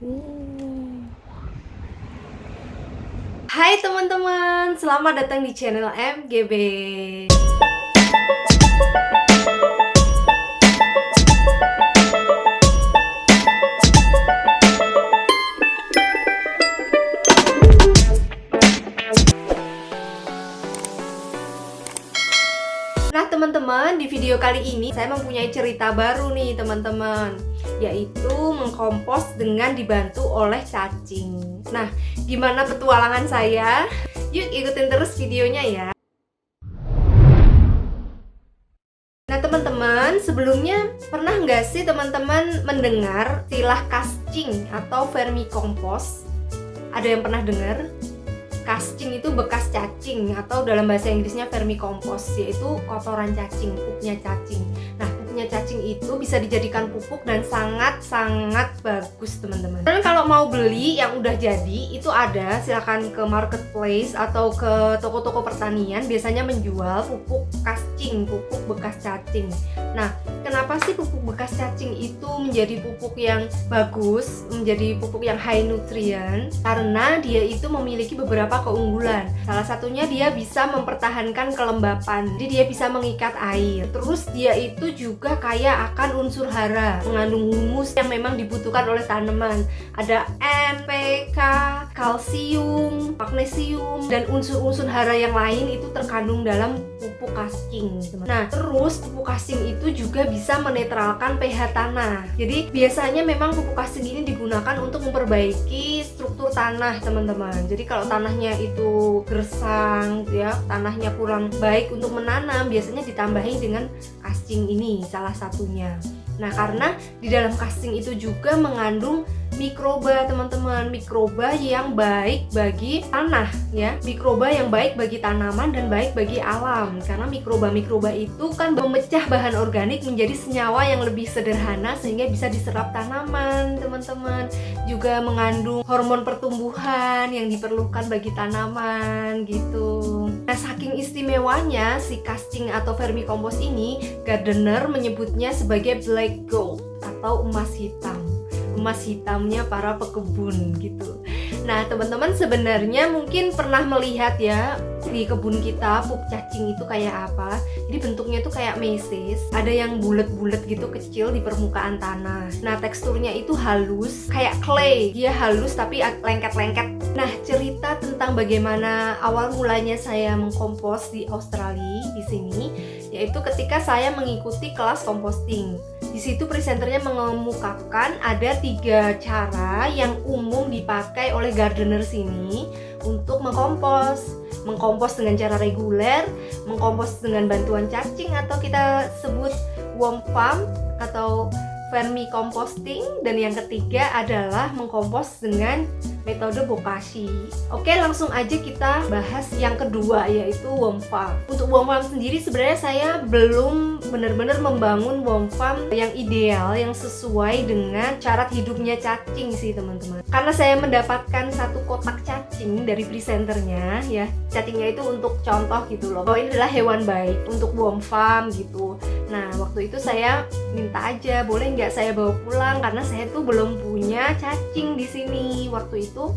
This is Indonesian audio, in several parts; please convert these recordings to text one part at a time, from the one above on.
Hai teman-teman, selamat datang di channel MGB. Nah teman-teman, di video kali ini saya mempunyai cerita baru nih teman-teman, yaitu mengkompos dengan dibantu oleh cacing. Nah, gimana petualangan saya? Yuk ikutin terus videonya ya. Nah teman-teman, sebelumnya pernah nggak sih teman-teman mendengar istilah casting atau vermicompost? Ada yang pernah dengar? Casting itu bekas cacing atau dalam bahasa Inggrisnya vermicompost, yaitu kotoran cacing, pupuknya cacing. Nah, pupuknya cacing itu bisa dijadikan pupuk dan sangat-sangat bagus teman-teman. Dan kalau mau beli yang udah jadi, itu ada, silakan ke marketplace atau ke toko-toko pertanian, biasanya menjual pupuk casting, pupuk bekas cacing. Nah, kenapa sih pupuk bekas cacing itu menjadi pupuk yang bagus, menjadi pupuk yang high nutrient? Karena dia itu memiliki beberapa keunggulan. Salah satunya dia bisa mempertahankan kelembapan, jadi dia bisa mengikat air. Terus dia itu juga kaya akan unsur hara, mengandung humus yang memang dibutuhkan oleh tanaman. Ada N, P, K, kalsium, magnesium, dan unsur-unsur hara yang lain itu terkandung dalam pupuk casting. Nah, terus pupuk casting itu juga bisa menetralkan pH tanah. Jadi biasanya memang pupuk casting ini digunakan untuk memperbaiki struktur tanah teman-teman. Jadi kalau tanahnya itu gersang ya, tanahnya kurang baik untuk menanam, biasanya ditambahin dengan casting ini salah satunya. Nah, karena di dalam casting itu juga mengandung mikroba teman-teman, mikroba yang baik bagi tanah ya, mikroba yang baik bagi tanaman dan baik bagi alam. Karena mikroba-mikroba itu kan memecah bahan organik menjadi senyawa yang lebih sederhana sehingga bisa diserap tanaman teman-teman. Juga mengandung hormon pertumbuhan yang diperlukan bagi tanaman gitu. Nah, saking istimewanya si casting atau vermicompost ini, gardener menyebutnya sebagai black gold atau emas hitam, emas hitamnya para pekebun gitu. Nah teman-teman, sebenarnya mungkin pernah melihat ya di kebun kita pupuk cacing itu kayak apa. Jadi bentuknya itu kayak meses, ada yang bulat-bulat gitu kecil di permukaan tanah. Nah teksturnya itu halus kayak clay, dia halus tapi lengket-lengket. Nah cerita tentang bagaimana awal mulanya saya mengkompos di Australia di sini, yaitu ketika saya mengikuti kelas composting. Di situ presenternya mengemukakan ada 3 cara yang umum dipakai oleh gardener sini untuk mengkompos. Mengkompos dengan cara reguler, mengkompos dengan bantuan cacing atau kita sebut worm farm atau vermicomposting, dan yang ketiga adalah mengkompos dengan metode bokashi. Oke, langsung aja kita bahas yang kedua, yaitu worm farm. Untuk worm farm sendiri sebenarnya saya belum benar-benar membangun worm farm yang ideal, yang sesuai dengan syarat hidupnya cacing sih teman-teman. Karena saya mendapatkan satu kotak cacing dari presenternya ya, cacingnya itu untuk contoh gitu loh, bahwa ini adalah hewan baik untuk worm farm gitu. Nah waktu itu saya minta aja, boleh nggak saya bawa pulang karena saya tuh belum punya cacing di sini. Waktu itu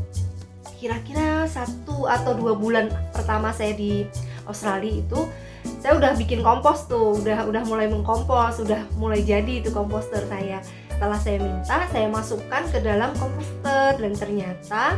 kira-kira 1 atau 2 bulan pertama saya di Australia itu saya udah bikin kompos tuh, udah mulai mengkompos, udah mulai jadi itu komposter saya. Setelah saya minta, saya masukkan ke dalam komposter dan ternyata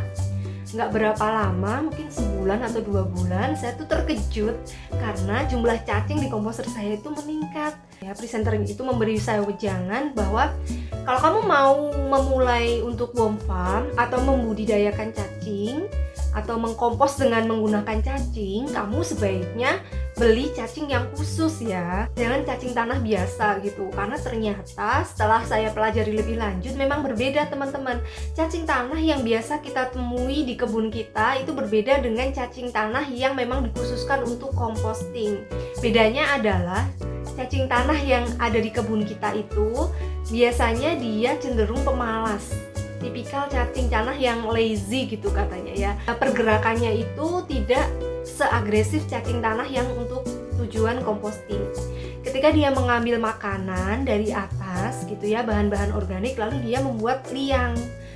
nggak berapa lama, mungkin sebulan atau 2 bulan, saya tuh terkejut karena jumlah cacing di komposter saya itu meningkat. Ya, presenter itu memberi saya wejangan bahwa kalau kamu mau memulai untuk worm farm atau membudidayakan cacing atau mengkompos dengan menggunakan cacing, kamu sebaiknya beli cacing yang khusus ya, jangan cacing tanah biasa gitu. Karena ternyata setelah saya pelajari lebih lanjut memang berbeda teman-teman. Cacing tanah yang biasa kita temui di kebun kita itu berbeda dengan cacing tanah yang memang dikhususkan untuk composting. Bedanya adalah cacing tanah yang ada di kebun kita itu biasanya dia cenderung pemalas, tipikal cacing tanah yang lazy gitu katanya ya. Pergerakannya itu tidak seagresif cacing tanah yang untuk tujuan composting. Ketika dia mengambil makanan dari atas gitu ya, bahan-bahan organik, lalu dia membuat liang.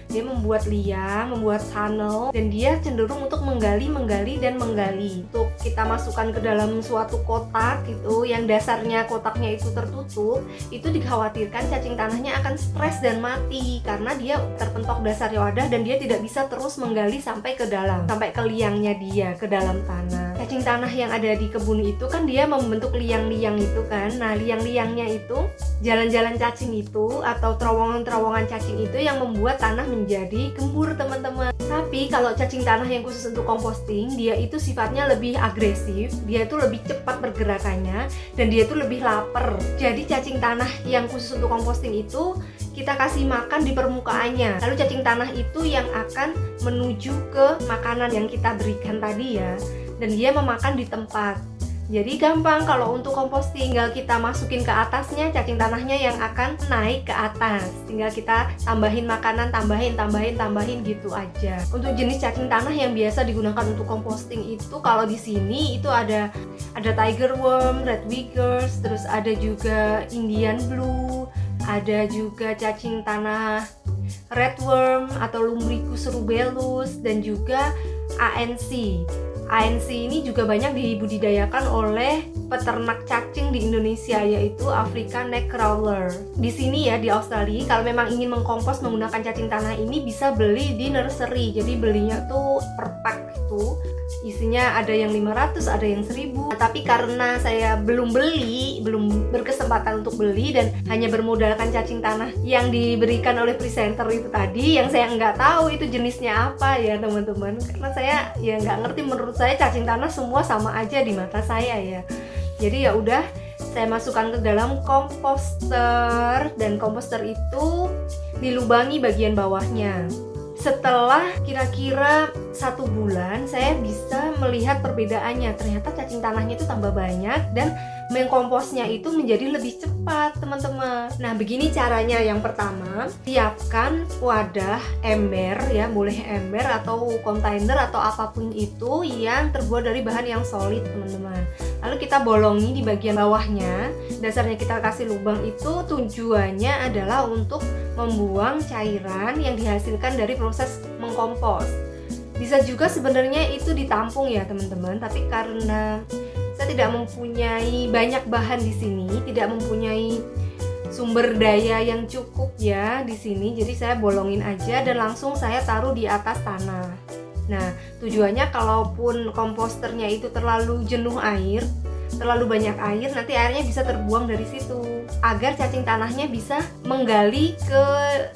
Dia membuat liang, membuat tunnel, dan dia cenderung untuk menggali. Untuk kita masukkan ke dalam suatu kotak gitu, yang dasarnya kotaknya itu tertutup, itu dikhawatirkan cacing tanahnya akan stres dan mati karena dia terpentok dasar wadah dan dia tidak bisa terus menggali sampai ke dalam, sampai ke liangnya dia, ke dalam tanah. Cacing tanah yang ada di kebun itu kan dia membentuk liang-liang itu kan. Nah, liang-liangnya itu, jalan-jalan cacing itu atau terowongan-terowongan cacing itu yang membuat tanah menjadi gembur, teman-teman. Tapi kalau cacing tanah yang khusus untuk composting, dia itu sifatnya lebih agresif, dia itu lebih cepat pergerakannya, dan dia itu lebih lapar. Jadi cacing tanah yang khusus untuk composting itu kita kasih makan di permukaannya, lalu cacing tanah itu yang akan menuju ke makanan yang kita berikan tadi ya, dan dia memakan di tempat. Jadi gampang kalau untuk composting, tinggal kita masukin ke atasnya, cacing tanahnya yang akan naik ke atas. Tinggal kita tambahin makanan, tambahin gitu aja. Untuk jenis cacing tanah yang biasa digunakan untuk composting itu, kalau di sini itu ada tiger worm, red wiggers, terus ada juga Indian blue, ada juga cacing tanah red worm atau Lumbricus rubellus, dan juga ANC. ANC ini juga banyak dibudidayakan oleh peternak cacing di Indonesia, yaitu African neck crawler. Di sini ya, di Australia, kalau memang ingin mengkompos menggunakan cacing tanah ini bisa beli di nursery. Jadi belinya tuh per pack itu isinya ada yang 500, ada yang 1000. Tapi karena saya belum berkesempatan untuk beli dan hanya bermodalkan cacing tanah yang diberikan oleh presenter itu tadi, yang saya nggak tahu itu jenisnya apa ya teman-teman, karena saya ya nggak ngerti. Menurut saya cacing tanah semua sama aja di mata saya ya. Jadi ya udah, saya masukkan ke dalam komposter, dan komposter itu dilubangi bagian bawahnya. Setelah kira-kira 1 bulan, saya bisa melihat perbedaannya. Ternyata cacing tanahnya itu tambah banyak dan mengkomposnya itu menjadi lebih cepat, teman-teman. Nah, begini caranya. Yang pertama, siapkan wadah ember ya, boleh ember atau kontainer atau apapun itu yang terbuat dari bahan yang solid, teman-teman. Lalu kita bolongi di bagian bawahnya. Dasarnya kita kasih lubang itu tujuannya adalah untuk membuang cairan yang dihasilkan dari proses mengkompos. Bisa juga sebenarnya itu ditampung ya teman-teman, tapi karena saya tidak mempunyai banyak bahan di sini, tidak mempunyai sumber daya yang cukup ya di sini, jadi saya bolongin aja dan langsung saya taruh di atas tanah. Nah, tujuannya kalaupun komposternya itu terlalu jenuh air, terlalu banyak air, nanti airnya bisa terbuang dari situ agar cacing tanahnya bisa menggali ke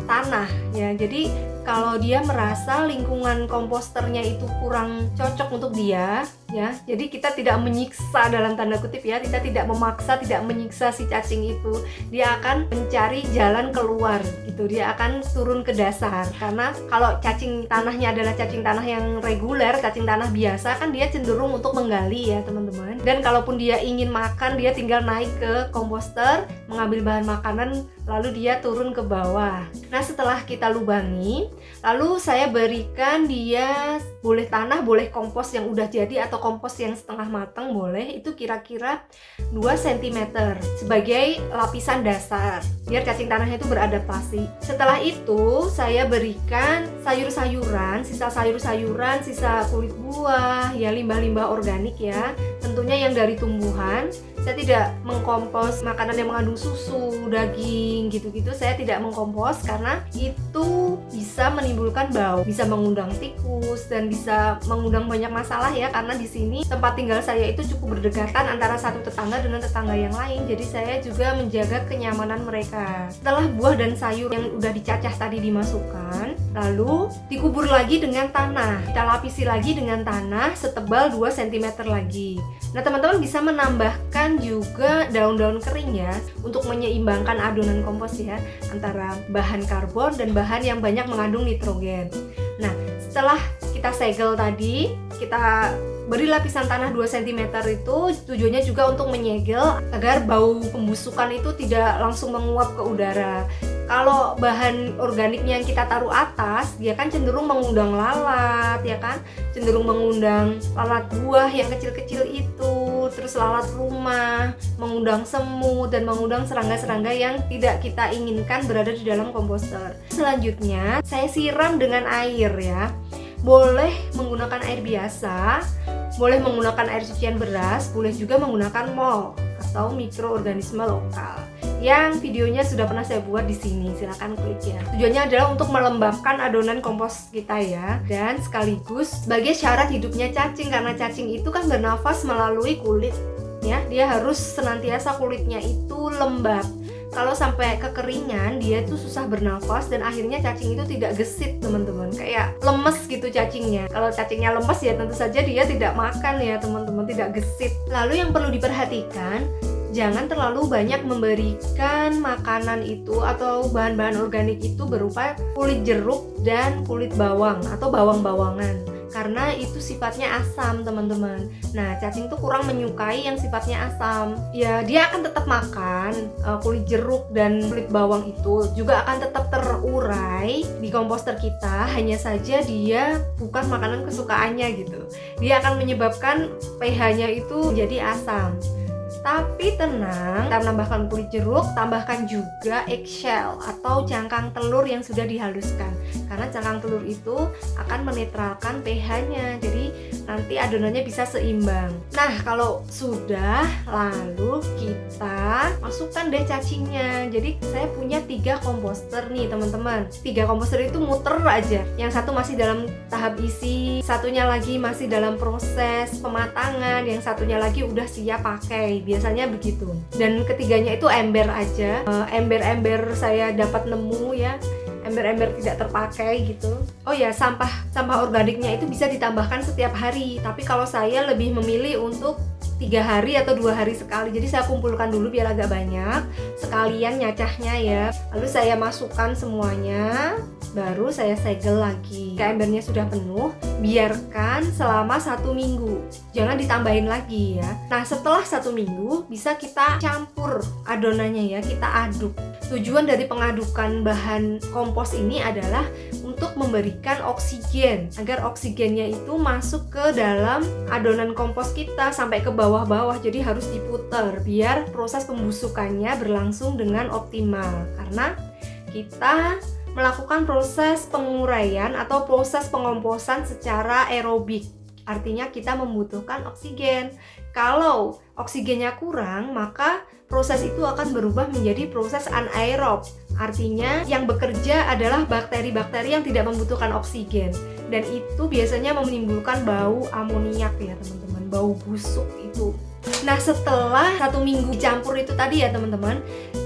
tanah ya. Jadi kalau dia merasa lingkungan komposternya itu kurang cocok untuk dia ya, jadi kita tidak menyiksa dalam tanda kutip ya, kita tidak memaksa, tidak menyiksa si cacing itu. Dia akan mencari jalan keluar gitu, dia akan turun ke dasar. Karena kalau cacing tanahnya adalah cacing tanah yang reguler, cacing tanah biasa, kan dia cenderung untuk menggali ya teman-teman. Dan kalaupun dia ingin makan, dia tinggal naik ke komposter, mengambil bahan makanan, lalu dia turun ke bawah. Nah, setelah kita lubangi, lalu saya berikan dia boleh tanah, boleh kompos yang udah jadi atau kompos yang setengah matang boleh, itu kira-kira 2 cm sebagai lapisan dasar biar cacing tanahnya itu beradaptasi. Setelah itu saya berikan sayur-sayuran, sisa kulit buah ya, limbah-limbah organik ya, tentunya yang dari tumbuhan. Saya tidak mengkompos makanan yang mengandung susu, daging gitu-gitu, saya tidak mengkompos karena itu bisa menimbulkan bau, bisa mengundang tikus dan bisa mengundang banyak masalah ya, karena di sini tempat tinggal saya itu cukup berdekatan antara satu tetangga dengan tetangga yang lain, jadi saya juga menjaga kenyamanan mereka. Setelah buah dan sayur yang udah dicacah tadi dimasukkan, lalu dikubur lagi dengan tanah, kita lapisi lagi dengan tanah setebal 2 cm lagi. Nah, teman-teman bisa menambahkan juga daun-daun kering ya untuk menyeimbangkan adonan kompos ya, antara bahan karbon dan bahan yang banyak mengandung nitrogen. Nah, setelah kita segel tadi, kita beri lapisan tanah 2 cm itu tujuannya juga untuk menyegel agar bau pembusukan itu tidak langsung menguap ke udara. Kalau bahan organiknya yang kita taruh atas, dia kan cenderung mengundang lalat ya kan, cenderung mengundang lalat buah yang kecil-kecil itu, nyamuk, terus lalat rumah, mengundang semut, dan mengundang serangga-serangga yang tidak kita inginkan berada di dalam komposter. Selanjutnya, saya siram dengan air ya. Boleh menggunakan air biasa, boleh menggunakan air cucian beras, boleh juga menggunakan mol atau mikroorganisme lokal. Yang videonya sudah pernah saya buat di sini, silahkan klik ya. Tujuannya adalah untuk melembabkan adonan kompos kita ya, dan sekaligus sebagai syarat hidupnya cacing, karena cacing itu kan bernafas melalui kulit ya. Dia harus senantiasa kulitnya itu lembab. Kalau sampai kekeringan, dia tuh susah bernafas dan akhirnya cacing itu tidak gesit, teman-teman. Kayak lemes gitu cacingnya. Kalau cacingnya lemes ya tentu saja dia tidak makan ya, teman-teman, tidak gesit. Lalu yang perlu diperhatikan, jangan terlalu banyak memberikan makanan itu atau bahan-bahan organik itu berupa kulit jeruk dan kulit bawang atau bawang-bawangan, karena itu sifatnya asam, teman-teman. Nah, cacing tuh kurang menyukai yang sifatnya asam. Ya, dia akan tetap makan kulit jeruk dan kulit bawang itu juga akan tetap terurai di komposter kita, hanya saja dia bukan makanan kesukaannya gitu. Dia akan menyebabkan pH-nya itu menjadi asam. Tapi tenang, kita menambahkan kulit jeruk, tambahkan juga eggshell atau cangkang telur yang sudah dihaluskan. Karena cangkang telur itu akan menetralkan pH-nya, jadi nanti adonannya bisa seimbang. Nah, kalau sudah, lalu kita masukkan deh cacingnya. Jadi saya punya 3 komposter nih, teman-teman. 3 komposter itu muter aja. Yang satu masih dalam tahap isi, satunya lagi masih dalam proses pematangan, yang satunya lagi udah siap pakai. Biasanya begitu. Dan ketiganya itu ember aja. Ember-ember saya dapat nemu ya. Ember-ember tidak terpakai gitu. Oh ya, sampah organiknya itu bisa ditambahkan setiap hari. Tapi kalau saya lebih memilih untuk 3 hari atau 2 hari sekali. Jadi saya kumpulkan dulu biar agak banyak, sekalian nyacahnya ya. Lalu saya masukkan semuanya, baru saya segel lagi. Jika embernya sudah penuh, biarkan selama 1 minggu. Jangan ditambahin lagi ya. Nah, setelah 1 minggu bisa kita campur adonannya ya, kita aduk. Tujuan dari pengadukan bahan kompos ini adalah untuk memberikan oksigen, agar oksigennya itu masuk ke dalam adonan kompos kita sampai ke bawah-bawah. Jadi harus diputar biar proses pembusukannya berlangsung dengan optimal, karena kita melakukan proses penguraian atau proses pengomposan secara aerobik. Artinya kita membutuhkan oksigen. Kalau oksigennya kurang, maka proses itu akan berubah menjadi proses anaerob. Artinya yang bekerja adalah bakteri-bakteri yang tidak membutuhkan oksigen. Dan itu biasanya menimbulkan bau amoniak ya, teman-teman. Bau busuk itu. Nah, setelah 1 minggu dicampur itu tadi ya, teman-teman,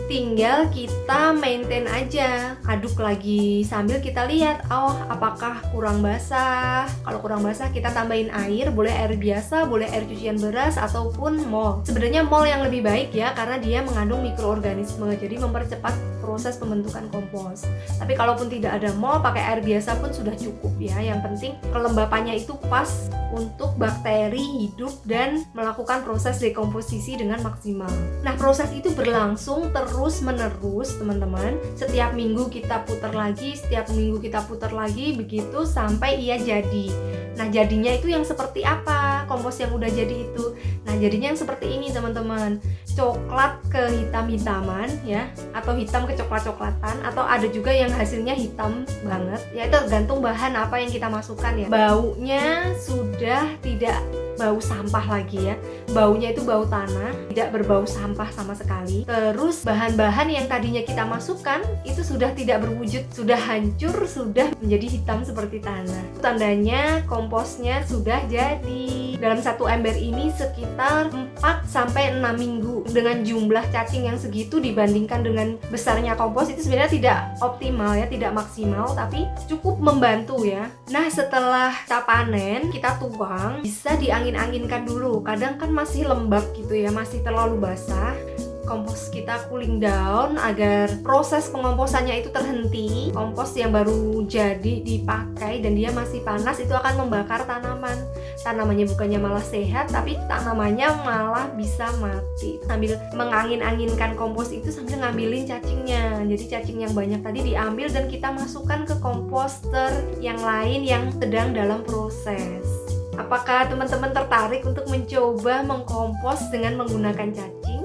tinggal kita maintain aja, aduk lagi sambil kita lihat, oh apakah kurang basah. Kalau kurang basah kita tambahin air, boleh air biasa, boleh air cucian beras ataupun mol. Sebenarnya mol yang lebih baik ya, karena dia mengandung mikroorganisme, jadi mempercepat proses pembentukan kompos. Tapi kalaupun tidak ada mol, pakai air biasa pun sudah cukup ya. Yang penting kelembapannya itu pas untuk bakteri hidup dan melakukan proses dekomposisi dengan maksimal. Nah, proses itu berlangsung terus menerus, teman-teman. Setiap minggu kita putar lagi, setiap minggu kita putar lagi, begitu sampai ia jadi. Nah, jadinya itu yang seperti apa kompos yang udah jadi itu? Nah, jadinya yang seperti ini, teman-teman. Coklat ke hitam-hitaman ya, atau hitam ke coklat-coklatan, atau ada juga yang hasilnya hitam banget. Ya, itu tergantung bahan apa yang kita masukkan ya. Baunya sudah tidak bau sampah lagi ya. Baunya itu bau tanah, tidak berbau sampah sama sekali. Terus bahan-bahan yang tadinya kita masukkan itu sudah tidak berwujud, sudah hancur, sudah menjadi hitam seperti tanah. Tandanya komposnya sudah jadi. Dalam 1 ember ini sekitar 4-6 minggu. Dengan jumlah cacing yang segitu dibandingkan dengan besarnya kompos itu sebenarnya tidak optimal ya, tidak maksimal, tapi cukup membantu ya. Nah, setelah kita panen, kita tuang, bisa diangin-anginkan dulu. Kadang kan masih lembab gitu ya, masih terlalu basah. Kompos kita cooling down agar proses pengomposannya itu terhenti. Kompos yang baru jadi dipakai dan dia masih panas itu akan membakar tanaman. Tanamannya bukannya malah sehat, tapi tanamannya malah bisa mati. Sambil mengangin-anginkan kompos itu sambil ngambilin cacingnya. Jadi cacing yang banyak tadi diambil dan kita masukkan ke komposter yang lain yang sedang dalam proses. Apakah teman-teman tertarik untuk mencoba mengkompos dengan menggunakan cacing?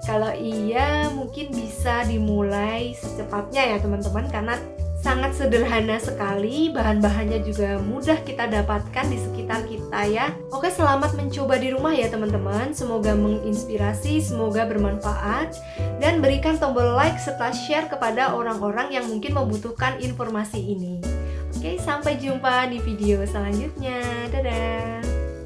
Kalau iya, mungkin bisa dimulai secepatnya ya teman-teman, karena sangat sederhana sekali, bahan-bahannya juga mudah kita dapatkan di sekitar kita ya. Oke, selamat mencoba di rumah ya teman-teman. Semoga menginspirasi, semoga bermanfaat, dan berikan tombol like serta share kepada orang-orang yang mungkin membutuhkan informasi ini. Oke, sampai jumpa di video selanjutnya. Dadah.